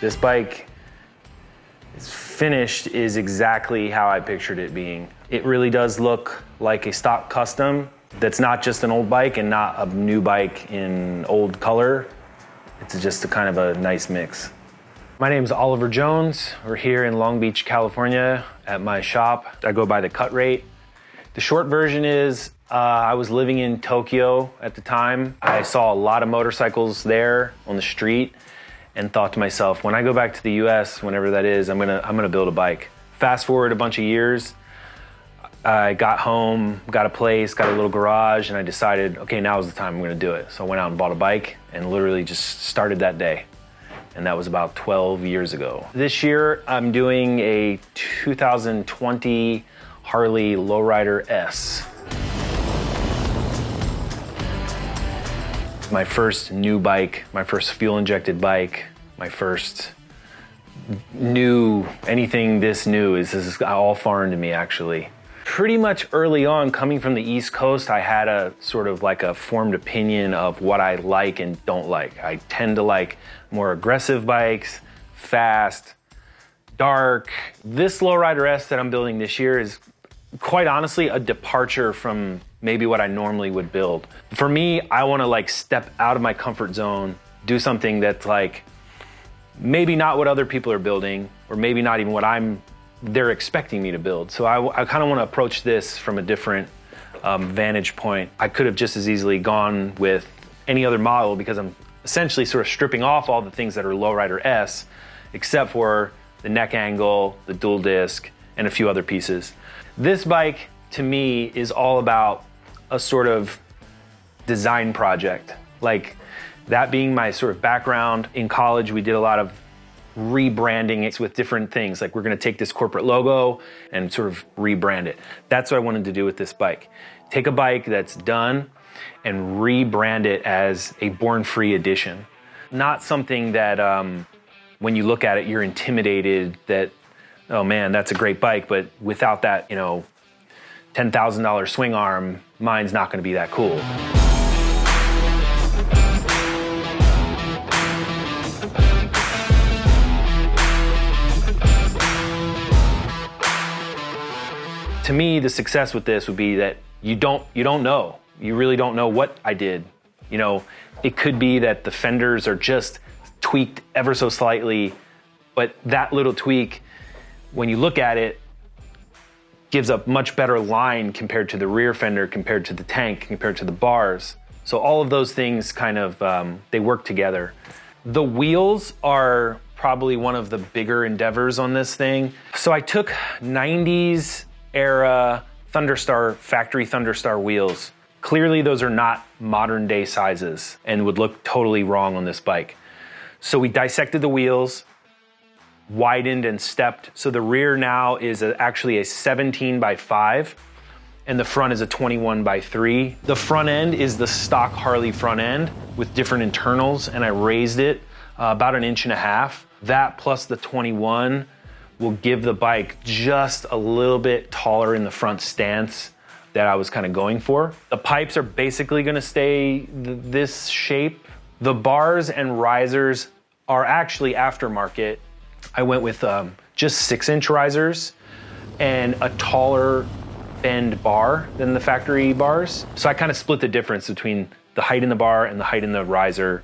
This bike is finished is exactly how I pictured it being. It really does look like a stock custom that's not just an old bike and not a new bike in old color. It's just a kind of a nice mix. My name's Oliver Jones. We're here in Long Beach, California at my shop. I go by the Cutrate. The short version is I was living in Tokyo at the time. I saw a lot of motorcycles there on the street and thought to myself, when I go back to the US, whenever that is, I'm gonna build a bike. Fast forward a bunch of years, I got home, got a place, got a little garage, and I decided, okay, now is the time I'm gonna do it. So I went out and bought a bike and literally just started that day. And that was about 12 years ago. This year, I'm doing a 2020 Harley Lowrider S. My first new bike, my first fuel-injected bike, my first new, anything this new, this is all foreign to me, actually. Pretty much early on, coming from the East Coast, I had a sort of like a formed opinion of what I like and don't like. I tend to like more aggressive bikes, fast, dark. This Lowrider S that I'm building this year is quite honestly a departure from maybe what I normally would build. For me, I want to like step out of my comfort zone, do something that's like maybe not what other people are building, or maybe not even what they're expecting me to build. So I kind of want to approach this from a different vantage point. I could have just as easily gone with any other model because I'm essentially sort of stripping off all the things that are Lowrider S, except for the neck angle, the dual disc, and a few other pieces. This bike, to me, is all about a sort of design project. Like, that being my sort of background. In college, we did a lot of rebranding it with different things. Like, we're gonna take this corporate logo and sort of rebrand it. That's what I wanted to do with this bike. Take a bike that's done and rebrand it as a born-free edition. Not something that when you look at it, you're intimidated that, oh man, that's a great bike, but without that, $10,000 swing arm, mine's not gonna be that cool. To me, the success with this would be that you don't know. You really don't know what I did. It could be that the fenders are just tweaked ever so slightly, but that little tweak, when you look at it, gives a much better line compared to the rear fender, compared to the tank, compared to the bars. So all of those things kind of, they work together. The wheels are probably one of the bigger endeavors on this thing. So I took 90s era Thunderstar, factory Thunderstar wheels. Clearly those are not modern day sizes and would look totally wrong on this bike. So we dissected the wheels, widened and stepped. So the rear now is actually a 17x5 and the front is a 21x3. The front end is the stock Harley front end with different internals, and I raised it about 1.5 inches. That plus the 21 will give the bike just a little bit taller in the front stance that I was kind of going for. The pipes are basically gonna stay this shape. The bars and risers are actually aftermarket. I went with just 6-inch risers and a taller bend bar than the factory bars. So I kind of split the difference between the height in the bar and the height in the riser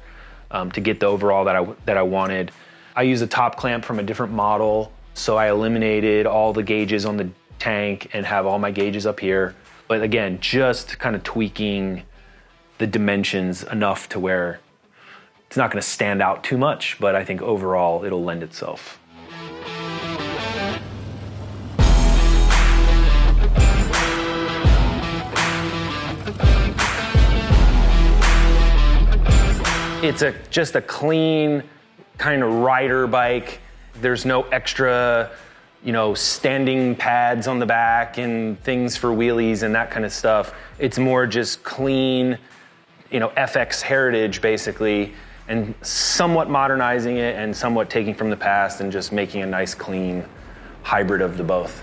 to get the overall that I wanted. I used a top clamp from a different model, so I eliminated all the gauges on the tank and have all my gauges up here. But again, just kind of tweaking the dimensions enough to where it's not gonna stand out too much, but I think overall it'll lend itself. It's just a clean kind of rider bike. There's no extra, standing pads on the back and things for wheelies and that kind of stuff. It's more just clean, FX heritage basically, and somewhat modernizing it and somewhat taking from the past and just making a nice clean hybrid of the both.